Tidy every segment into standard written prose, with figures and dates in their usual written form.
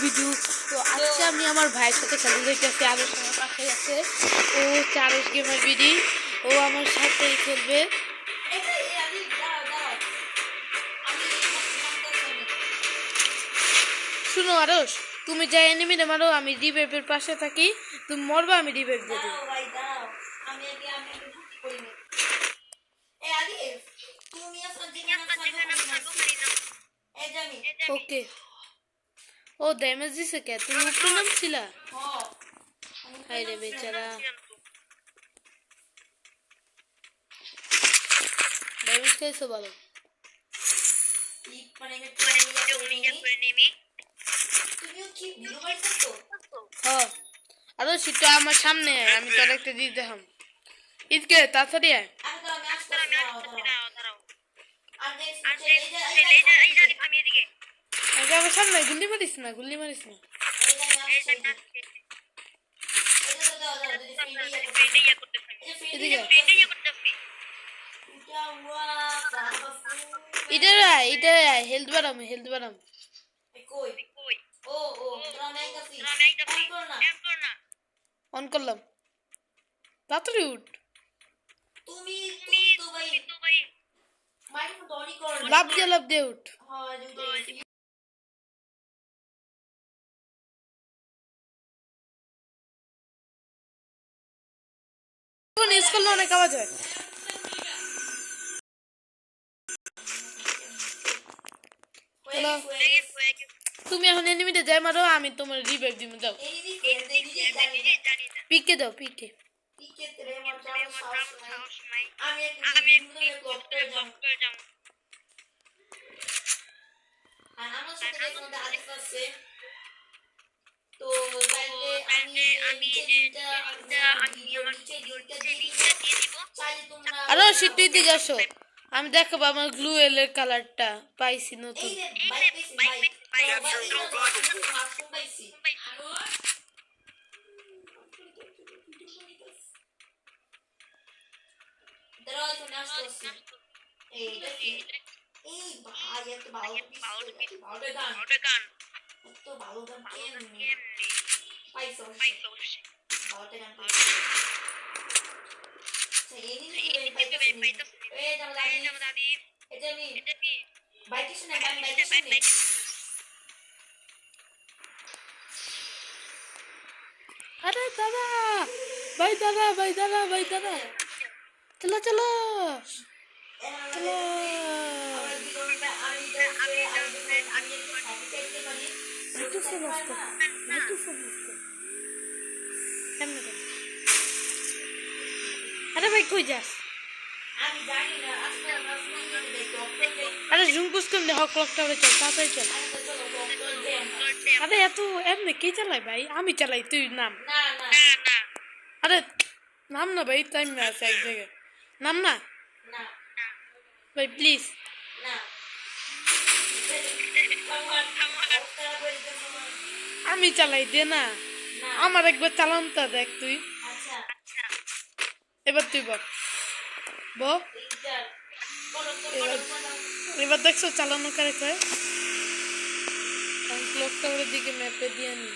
Video তো আজকে আমি আমার ভাইয়ের সাথে খেলতে যাইতেছি। আরো সময় পাশে আছে, ও চারশ গেমার বিডি, ও আমার সাথেই খেলবে। শুনো আরশ, তুমি যাই এনিমিরে মারো, আমি রিভাইভের পাশে থাকি। তুমি মরবা, আমি রিভাইভ দিয়ে দেব। ওকে। ও ড্যামেজ দিছে কে? তুমি উপরে নামছিলা? হাই রে বেচারা, ড্যামেজ খাইছো ভালো। হ্যাঁ, আরো সিটটা আমার সামনে, আমি তোর একটা দিয়ে দেখাম। ঈদকে তাড়াতাড়ি আয়। আমার সামনে গুল্লি মারিস না, গুল্লি মারিস না। ইধর আয়, ইধর আয়, হেলথ বাড়াম, হেলথ বাড়াম। অন করলাম, তাড়াতাড়ি উঠ। লাভ দিয়ে উঠ। ইউজ করলে অনেক আওয়াজ হয়। তুমি এখন এনিমিতে যাই মারো, আমি তোমার রিভাইভ দিব। দাও পিকে, দাও পিকে। আরো সিট্টি দিকে আসো, আমি দেখাবো আমার গ্লু এলের কালারটা পাইছি নতুন। अरे दादा भाई, दादा भाई, दादा भाई, दादा चलो चलो चलो। अरे भाई कोई जा, अरे जूम कुछ कम दे, हक क्लॉक टावर चल, ताড়াতাড়ি चल। अरे এত এমনি কে চালায় ভাই? আমি চালাই, তুই নাম। আরে নাম না ভাই, টাইম আছে এক জায়গায়, নাম না ভাই প্লিজ। আমি চালাই দে না, আমার একবার চালানটা দেখ তুই। এবার তুই বল, এবার দেখছো চালানো কারে কয়। ক্লক টাওয়ারের দিকে ম্যাপে দিয়ে নি।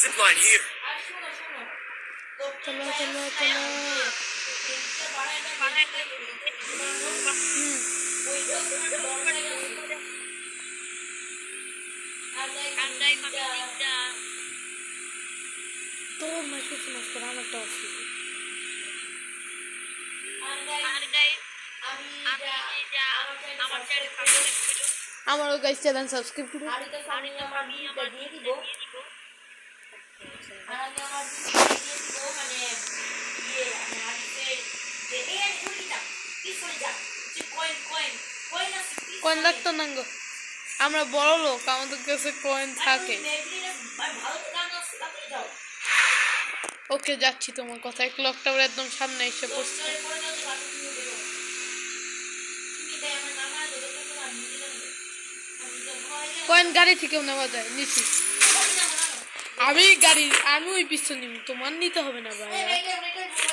Zipline here. চলো চলো চলো। তো মাইক্রোফোন আসতে আমার টস। আমারও গাইস চ্যানেল সাবস্ক্রাইব করুন। কয়েন লাগতো না গো, আমরা বড় লোক, আমাদের কাছে কয়েন থাকে। ওকে যাচ্ছি, তোমার কথায় ক্লক টাওয়ার একদম সামনে এসে পড়ছে। কয়েন গাড়ি থেকেও নেওয়া যায়, নিচ্ছি আমি গাড়ি, আমি ওই পিস্তল নিব, তোমার নিতে হবে না ভাই।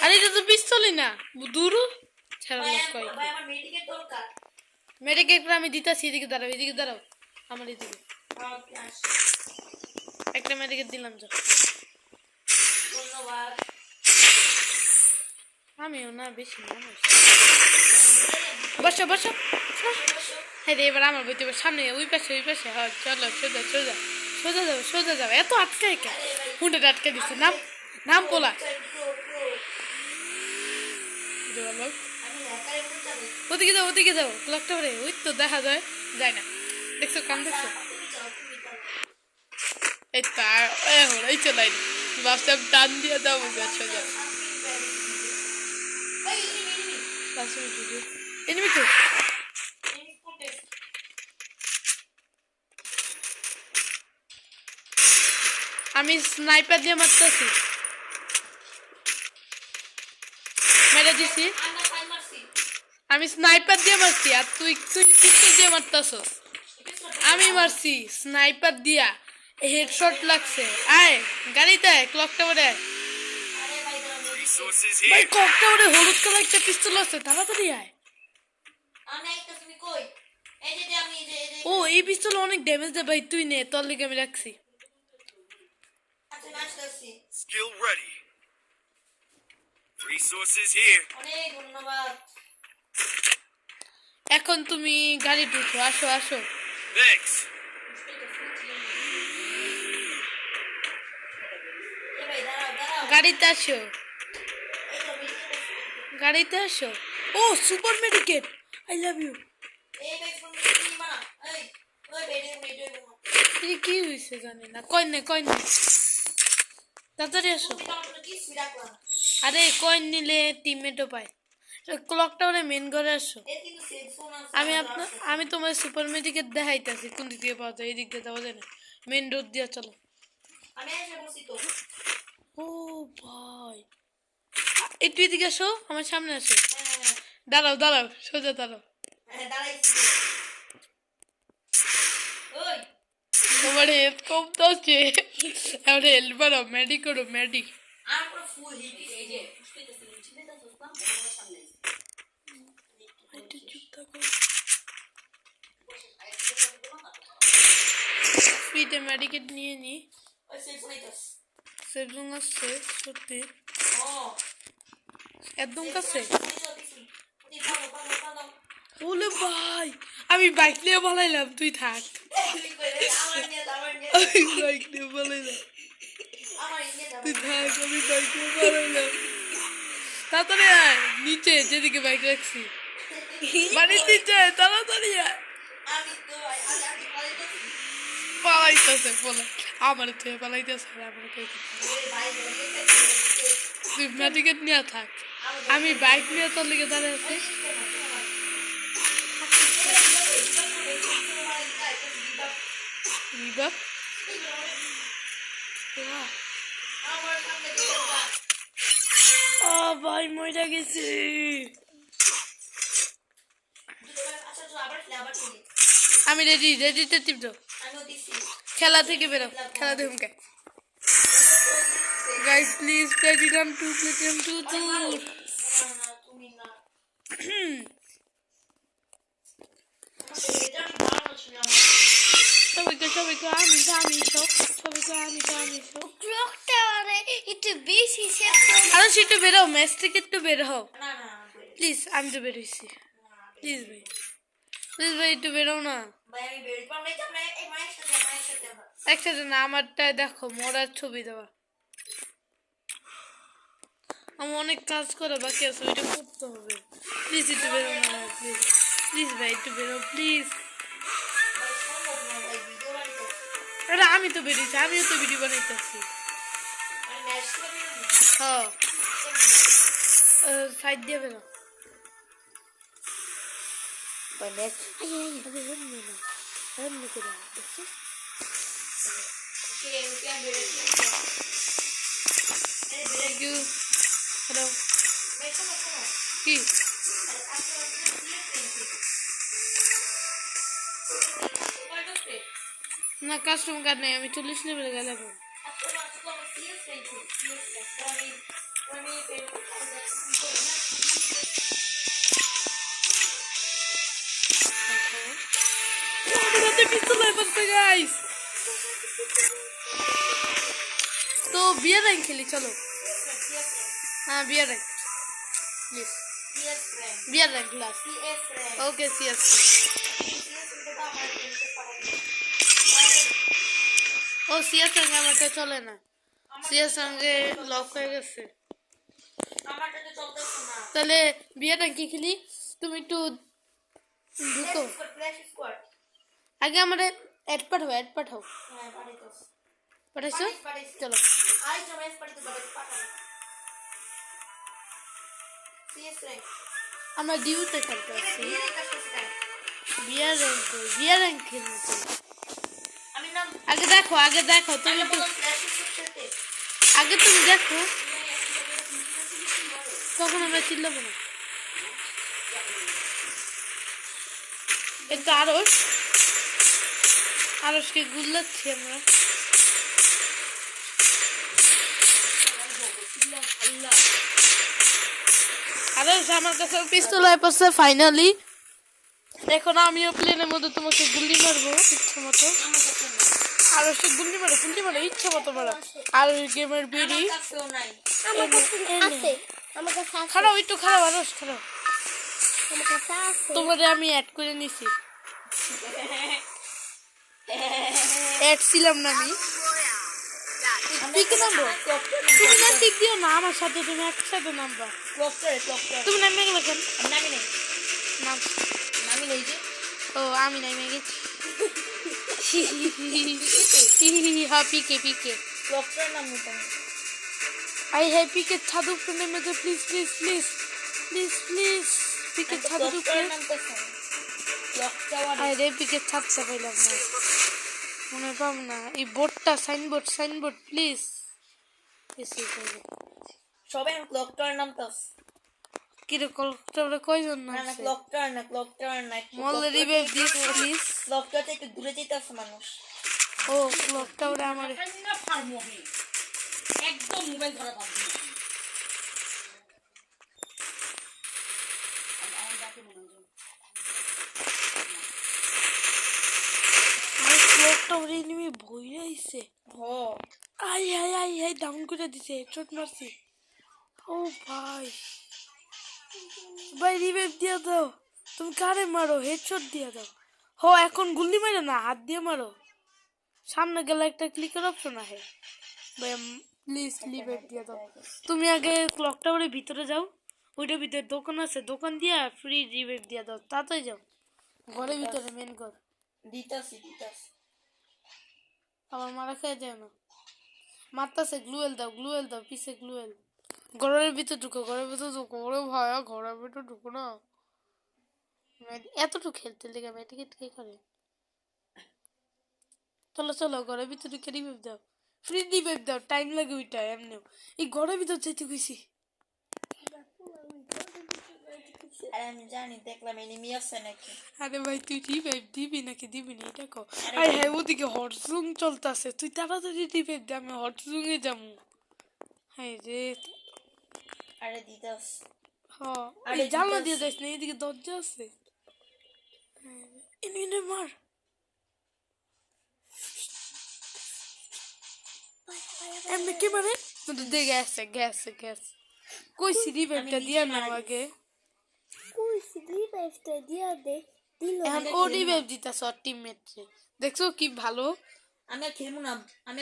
আরে এটা তো পিস্তলই না, দূর খেলার লোক কয় ভাই আমার মেডিকেট দরকার। মেডিকেট আমি দিতাছি, এদিকে দাঁড়াও আমার এদিকে ওকে আসি। একটা মেডিকেট দিলাম যা। ধন্যবাদ। আমিও না বেশি মানুষ। বসো হ্যাঁ রে, এবার আমার বইতে সামনে ওই পাশে হ্যাঁ চলো সোজা যাও এত আটকায় কে হুন্ডাটা আটকে দিচ্ছে নাম পোলা ওদিকে যাও ক্লকটা ওরে ওই তো দেখা যায় না দেখছো কাম দেখছো এই তো এই চলাই ভাবছিলাম টান দিয়ে দাও সোজা এনিমি তো আমি স্নাইপার দিয়ে মারতেছি, মেরে দিছি। আমি স্নাইপার দিয়ে মারছি আর তুই পিস্তল দিয়ে মারতেছস। আমি মারছি স্নাইপার দিয়া, হেডশট লাগছে। আয় গাড়িতে আয়, ক্লক টাওয়ারে আয়। Resources ভাই here. ক্লক টাওয়ারে হলুদ কালার একটা পিস্তল আছে, তাড়াতাড়ি আয়। ও এই পিস্তল অনেক ড্যামেজ দেয় ভাই, তুই নে, তোর লিগে আমি রাখছি। Skill ready. Resources here. অনেক ধন্যবাদ। এখন তুমি গাড়ি ঢুকো, আসো Thanks. গাড়িতে আসো। ও সুপার মেডিকেট, আই লাভ ইউ। কি হয়েছে জানি না, কই নে তাড়াতাড়ি আসো। আরে কয়েন নিলে টিমমেটও পায়। ক্লক টাওয়ারে মেন ঘরে আসো। আমি তোমার সুপার মেডিকেট দেখাইতেছি কোন দিক দিয়ে পাওয়া যায়, এই দিক দিয়ে যাওয়া যায় না, মেন রোড দিয়ে চলো। ও ভাই একটু এদিকে আসো, আমার সামনে আসো। দাঁড়াও সোজা দাঁড়াও। তোমার হেল্প কম তো আছে, এবার হেল্প করো, মেডি ফ্রিতে মেডিকেট নিয়ে নি। সেভজন আসছে সত্যি একদম কাছে। বলে ভাই আমি বাইক নিয়ে পালাইলাম, তুই থাক। আমি বাইক নিয়ে পালাইলাম, তাড়াতাড়ি আয় নিচে, যেদিকে বাইক রাখছি বাড়ির নিচে, তাড়াতাড়ি আয়। পালাইতেছে আমার তুই পালাইতেছে, তুই মেডিকেট নিয়ে থাক, আমি বাইক নিয়ে তোর লিগে দাঁড়িয়ে আছি। ভাই মজা গেছি। আমি রেডিতে টিপতো, খেলা থেকে বেরো, খেলা দেখুন কে গাইস প্লিজ প্লেটিনাম 2 দূর। সবাইকে আমি আরো একটু বেরো, ম্যাচ থেকে একটু বের হও প্লিজ। আমি তো বেরোইছি, প্লিজ ভাই একটু বেরো না। একসাথে না, আমারটায় দেখো মরার ছবি দেওয়া, আমার অনেক কাজ করে বাকি আছে, ওইটা করতে হবে। প্লিজ একটু বেরো না, প্লিজ ভাই একটু বেরো প্লিজ। আরে আমি তো বেরিয়েছি, আমিও তো ভিডিও বানাইতেছি। হ্যাঁ সাইড দিয়ে বেরো। হ্যালো কি না কাস্টম কার্ড নেই, আমি 40 লেভেলে গেলাম। পিস্তলে পড়ছে গাইস তো বিয়ার র্যাঙ্ক খেলি চলো হ্যাঁ bear rank please CS rank bear rank last CS rank okay CS CS র্যাঙ্কটা তো আমার খেলতে পারে ও সিএস র্যাঙ্ক আমারটা চলে না সিএস র্যাঙ্কে লক হয়ে গেছে আমারটা তো চলতেছে না তাহলে বিয়ার র্যাঙ্ক কি খেলি তুমি একটু ঢুকো ফ্ল্যাশ স্কোয়াড আগে আমারে অ্যাড পাঠাও হ্যাঁ পাঠাইতো পাঠাইছো চলো আই জমেস পাঠাইতো পাঠাও সিএস র্যাঙ্ক আমরা ডিউতে খেলতে আসছি বিয়ার র্যাঙ্ক আসছে বিয়ার র্যাঙ্ক খেলতে আমি নাম আগে দেখো তুমি একটু ফ্ল্যাশ স্কোয়াডতে আগে তুমি দেখো তখন আমরা চিল্লাবো না একটু আরসকে গুল্লাচ্ছি আমরা আরস আমার কাছে পিস্তল হয়ে পড়ছে ফাইনালি এখন আমিও প্লেনের মধ্যে তোমাকে গুলি মারবো ইচ্ছা মতো আরসকে গুলি মারো ইচ্ছা মতো মারো আর গেমের বিড়ি কাছেও নাই আমার কাছে আছে আমার কাছে আছে খারাপ একটু খারাপ আরস খারাপ আমার কাছে আছে তোমাদের আমি অ্যাড করে নিছি অ্যাড ছিলাম না আমি পিকে নামবো তুমি না টিক দিও না আমার সাথে তুমি একসাথে নামবা ক্লকটার তুমি নামবে গেলে কেন আমি নামি নেই নাম নামি নেই যে ও আমি নামে গেছি হ্যাঁ পিকে ক্লকটার নাম নিতাম আই হ্যাঁ পিকে ছাদ উপরে নেমে তো প্লিজ পিকে ছাদ উপরে ক্লকটার নাম তো ক্লক টাওয়ার আই রে পিকে ছাদটা পাইলাম না মনে পাম না এই বোর্ডটা সাইনবোর্ড প্লিজ এসে কইলে সবাই ক্লকটার নাম তো কিরকম কয়জন না না ক্লকটার না মল রিভাইভ দিস প্লিজ ক্লকটাতে একটু দূরে যেতে আছে মানুষ ও ক্লকটা ওরে আমার একদম মোবাইল ধরা পাবি না আমার ডাকে মনে হয় আর ক্লকটা ওরে এনিমি ভয় আইছে হো আই ডাউন করে দিছে হেডশট মারছি ও ভাই রিভাইভ দিয়া দাও তুমি কারে মারো হেডশট দিয়া দাও হো এখন গুলি মারো না হাত দিয়ে মারো সামনে গেলে একটা ক্লিকের অপশন আছে ভাই প্লিজ রিভাইভ দিয়া দাও তুমি আগে ক্লক টাওয়ারের ভিতরে যাও ওইটার ভিতরে দোকান আছে দোকান দিয়া ফ্রি রিভাইভ দিয়া দাও তাড়াতাড়ি যাও ঘরের ভিতরে মেন ঘর দিতাছি আমার মারা খেয়ে যায় না মারতাছে গ্লুয়েল দাও পিছে গ্লুয়েল ঘরের ভিতর ঢুকো ওরে ভাইয়া ঘরের ভিতর ঢুকো না এতটুকু খেলতে লেগে মেডিকেট কে করে চলো ঘরের ভিতর ঢুকে রিভাইভ দাও ফ্রি রিভাইভ দাও টাইম লাগে ওইটা এমনিও এই ঘরের ভিতর যাইতে কইছি আর আমি জানি দেখলাম এনিমি আছে নাকি আরে ভাই তুই রিভাইভ দিবি নাকি দিবি না এটা কো আরে হ্যাঁ ওদিকে হটজুং চলতেছে তুই তাড়াতাড়ি রিভাইভ দে আমি হটজুং এ যাবো হ্যাঁ রে আরে দিতাস হ্যাঁ আরে জানলা দিতাছি। দিয়ে যাইস না এদিকে দরজা আছে এনে মার এমনি কি মানে দে গ্যাস কইছি রিভাইভটা দিয়া না আগে কই রিভাইভটা দিয়া দে দিল এখন ও রিভাইভ দিতাছ টিমমেট দেখছো কি ভালো আমি আর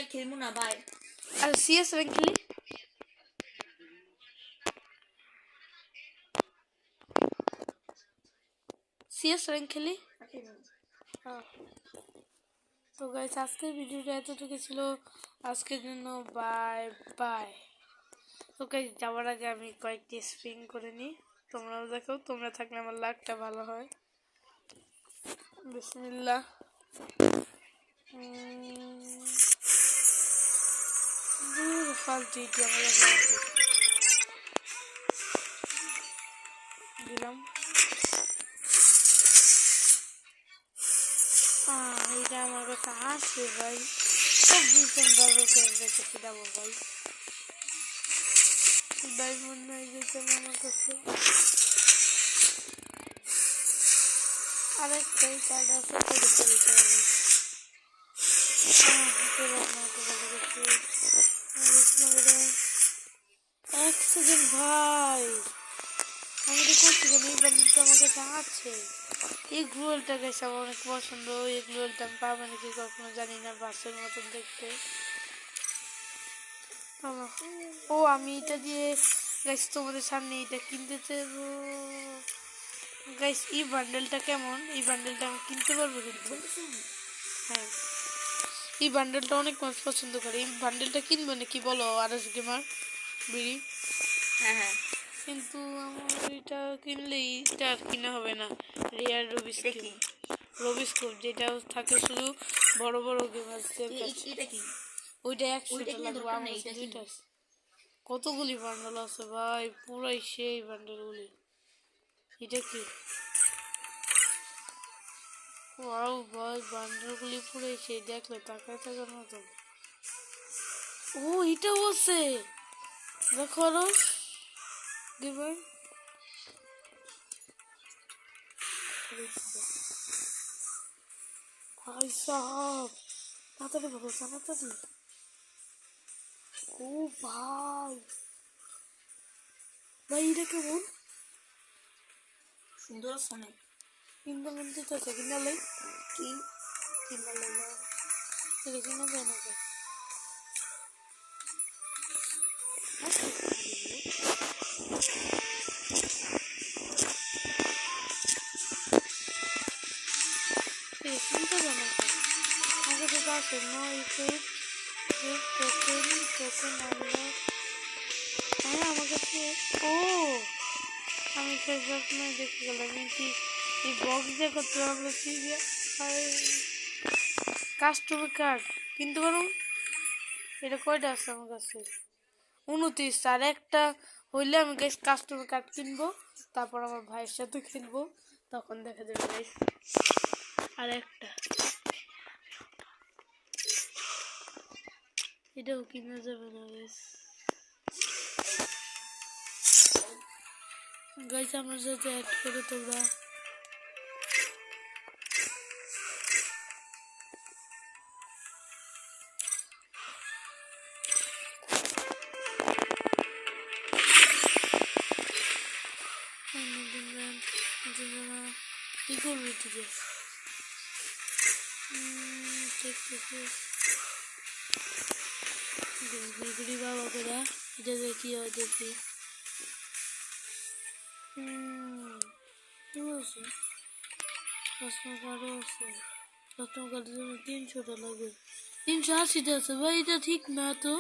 খেলবো না ভাই আর সিএস র্যাঙ্ক খেলি হ্যাঁ তো গাইস আজকের ভিডিওটা এতটুকু ছিল আজকের জন্য বাই তো গাইস যাওয়ার আগে আমি কয়েকটি স্প্রিং করে নিই তোমরাও দেখো তোমরা থাকলে আমার লাকটা ভালো হয় বিসমিল্লাহ ফালতু আমার দিলাম এটা আমার কাছে আসে ভাই সব ভীষণ ভালো করে রেখেছি দেবো ভাই ভাই মনে হয় যেতাম আমার কাছে আরেকটাই কার্ড আছে এক সেকেন্ড ভাই, আমি তো করছি কেন এই বান্ডেলটা আমার কাছে আছে। এই গ্লুয়েলটা গেছে আমার অনেক পছন্দ। এই গ্লুয়েলটা আমি পাবো নাকি কখনো জানি না, বাসের মতন দেখতে। ও আমি এটা দিয়ে গাইস তোমাদের সামনে এটা কিনতে চাইবো গাইস। এই বান্ডেলটা কেমন? এই বান্ডেলটা আমি কিনতে পারবো কিন্তু। হ্যাঁ, এই বান্ডেলটা অনেক মানুষ পছন্দ করে। এই বান্ডেলটা কিনবো নাকি বলো আরএস গেমার বিড়ি? হ্যাঁ হ্যাঁ, কিন্তু আমার এটা কিনলেই এটা আর কিনা হবে না। রিয়ার রবিস্কোপ, দেখি রবিস্কোপ যেটা থাকে শুধু বড় বড় গেমারদের কাছে। এটা কি? ওইটা 100 ওইটা কিনা লাগবে। দরকার আমার নেই, কাছে এটা দুইটা কিন। আছে। কতগুলি বান্ডেল আছে ভাই, পুরাই সেই বান্ডেলগুলি। এটা কি? ওয়াও ভাই, বান্ডেলগুলি পুরাই সেই, দেখলে তাকায় থাকার মতো। ও এটাও আছে, দেখো আরো দিবেন। ভাই সাহাব তাড়াতাড়ি বলো, তাড়াতাড়ি। ও ভাই, ভাই এটা কেমন? সুন্দর আছে অনেক। কিনতে মনতে চাচ্ছে, কিনালে কি কিনালে না, এটা কিনা যায় না তো। কিনতে যায় না তো। আগে তো আছে নো ইফেক্ট টোকেন টোকেন আনলো। হ্যাঁ আমার কাছে। ও আমি সেই সময় দেখে গেলাম কি এই বক্স দিয়ে করতে আমরা কি কাস্টমার কার্ড কিনতে পারো। এটা কয়টা আছে আমার কাছে? 29। আর একটা হইলে আমি গাইস কাস্টমার কার্ড কিনবো, তারপর আমার ভাইয়ের সাথে খেলবো, তখন দেখা যাবে গাইস। আর একটা এটাও কিনা যাবে না গাইস। গাইস আমার সাথে অ্যাড করে তোমরা। কি করবি তুই? দেখি বাবা করে এটা দেখি আর দেখি। কি আছে? কাস্টমার কার্ডও আছে। কাস্টমার কার্ডের জন্য 300টা লাগবে। 380টা আছে ভাই, এটা ঠিক না তো।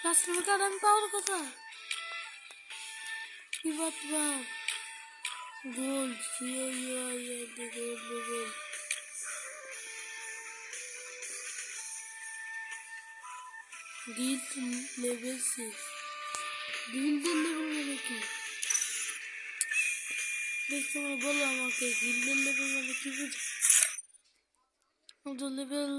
কাস্টমার কার্ড আমি পাওয়ার কথা। কি বাত বাপ গোল্ড গোল্ড গিল্ড লেভেল 6। গিল্ডের লেভেল মানে কি? বেশ তোমরা বলো আমাকে, গিল্ডের লেভেল মানে কি বুঝো? আমাদের লেভেল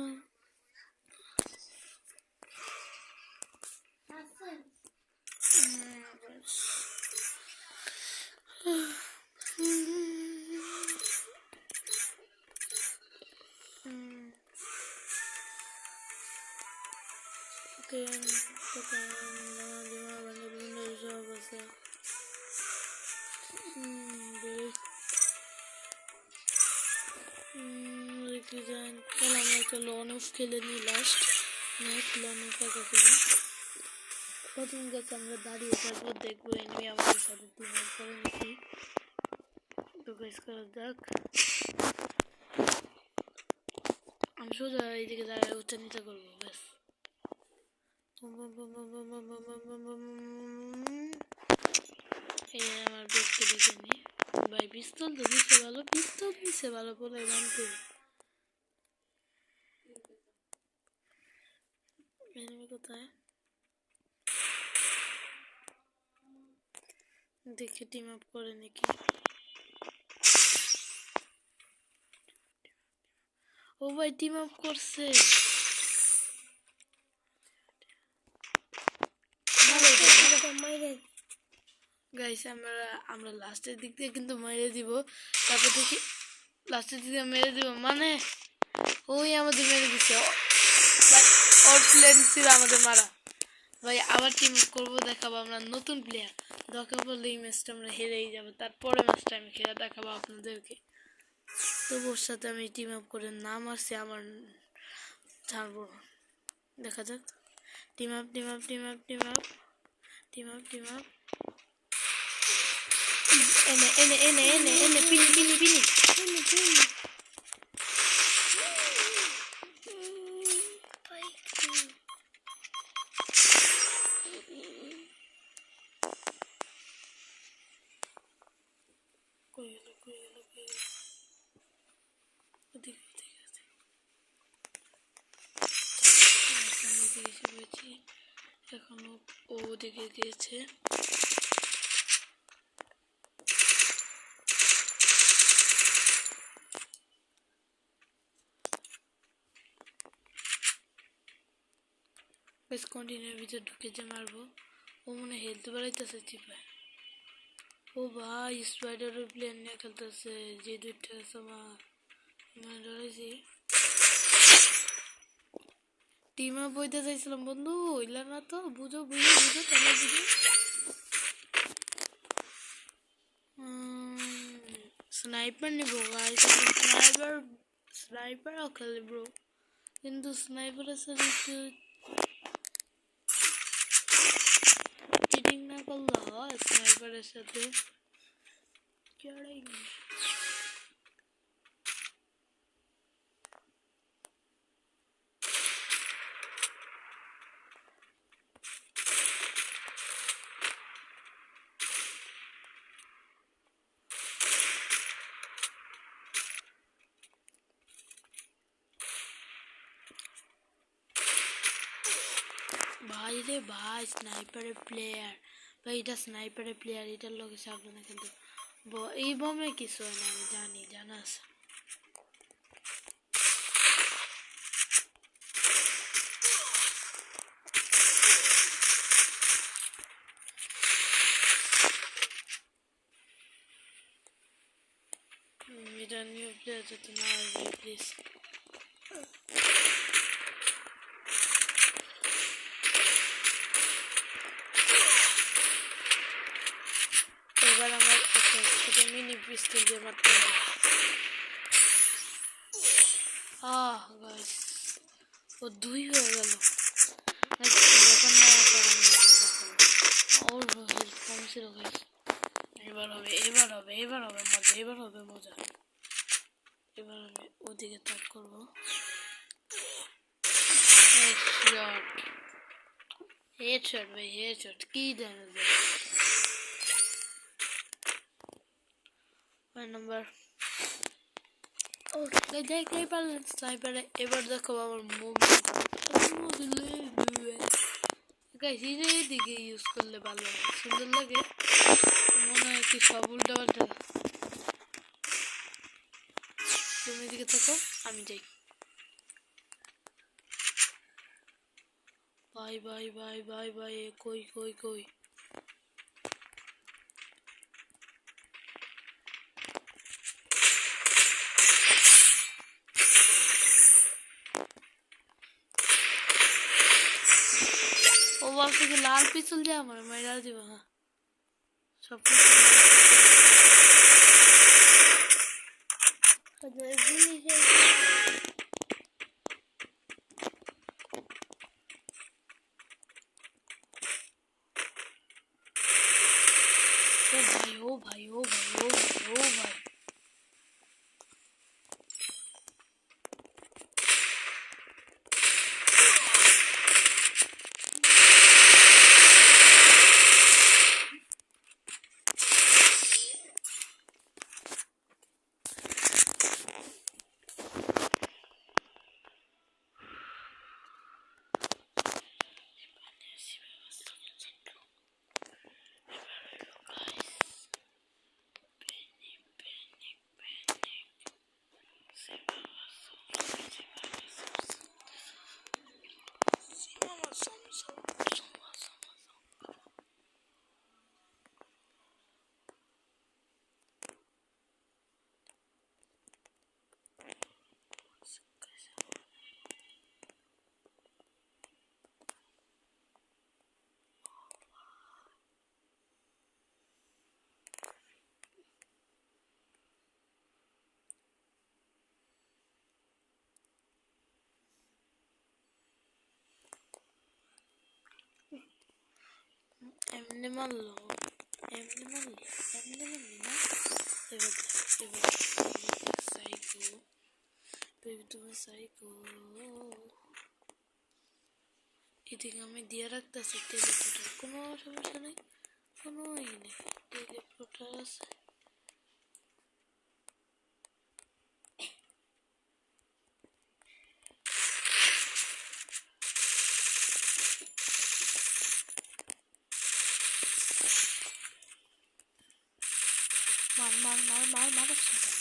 চলো অনেক খেলে নি লাস্ট ম্যাচ লনের কাছাকাছি। প্রথম গেছে আমরা দাঁড়িয়ে থাকবো, দেখবো এনিমি আমাদের সাথে টিম আপ করে নাকি। তো গাইস করা যাক। আমি সোজা এইদিকে দাঁড়িয়ে উচ্চ নিচে করবো ব্যাস। এই আমার বেডকে দেখে নি ভাই। পিস্তল তো নিচে ভালো, পিস্তল নিচে ভালো বলে রান করি। এনিমি কোথায় দেখে টিম আপ করে নাকি। ও ভাই টিম আপ করছে। গাইস আমরা লাস্টের দিক দিয়ে কিন্তু মেরে দিব, তারপর দেখি লাস্টের দিকে মেরে দিব মানে ওই আমাদের মেরে দিচ্ছে ভাই, ওর প্লেন ছিল আমাদের মারা ভাই। আবার টিম আপ করবো, দেখাবো আমরা নতুন প্লেয়ার। দরকার পড়লে এই ম্যাচটা আমরা হেরেই যাবো, তারপরে ম্যাচটা আমি খেলে দেখাবো আপনাদেরকে। তো ওর সাথে আমি টিম আপ করে নাম আসছে আমার, ছাড়বো না। দেখা যাক। Team up team up team up team up team up team up এনে এনে এনে এনে এনে পিনি পিনি পিনি কই গেল কই গেল কই গেল ওদিকে ওদিকে ওদিকে এসে পড়েছি। এখনো ও ওদিকে গিয়েছে। বেশ কন্টিনিউর ভিতরে ঢুকে যে মারবো। ও মনে হেলতে বাড়াইতেছে চিপায়। ও ভাই স্পাইডারের প্লেন নিয়ে খেলতেছে, যে দুইটা আমার আমি ডরাইছি। টিম আপ বইতে চাইছিলাম বন্ধু, হইলা না তো। বুঝো বুঝো বুঝো তাহলে বুঝো। স্নাইপার নিব গাইস, স্নাইপারও খেলে ব্রো, কিন্তু স্নাইপারের সাথে একটু চিটিং না করলে হয়। স্নাইপারের সাথে ভাই রে ভাই, স্নাইপারের প্লেয়ার ভাই, এটা স্নাইপারের প্লেয়ার, এটার লোকে সাবধানে কিন্তু এই বমে কিছু হয় না, আমি জানি, জানা আছে। এটা নিউ প্লেয়ার যাতে না আসবে প্লিজ। এবার আমার একটা ছোট মিনি পিস্তল দিয়ে মারতে হবে। গাইস ও দুই হয়ে গেল। যখন না ওর হেল্প কম ছিল গাইস। এবার হবে এবার হবে এবার হবে মজা, এবার হবে মজা। এবার আমি ওদিকে তাক করবো। হেডশট ভাই, হেডশট কি জানো নাম্বার। ও দেখতেই পারলেন স্নাইপারে। এবার দেখো আমার মুভমেন্ট দিকে ইউজ করলে ভালো হয়, সুন্দর লাগে। মনে হয় কি সব উল্টা পাল্টা। তুমি দিকে থাকো, আমি যাই। Bye bye bye bye bye. কই কই কই ও বলছে কি লাল পিছল দিয়ে আমার মেরা দিব। হ্যাঁ সব ও ভাই ও ভাই ও ভাই ও ভাই ও ভাই। এমনি মারলো এমনি মারলি না এবার সাইকো বেবি তুমি সাইকো এদিকে আমি দিয়ে রাখতেছি টেলিপোর্টার কোনো সমস্যা নেই কোনো নেই টেলিপোর্টার আছে মার নমস্কার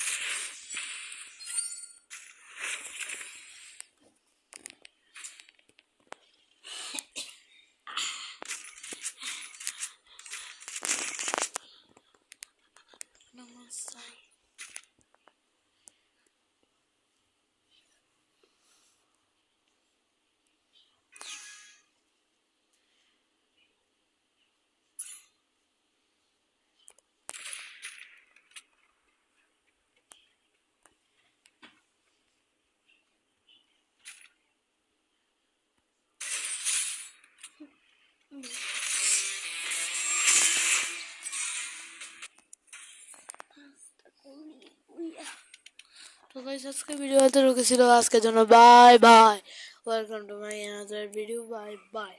তো গাইস আজকে ভিডিও হতে রুকেছিল আজকের জন্য bye bye welcome to my another video bye bye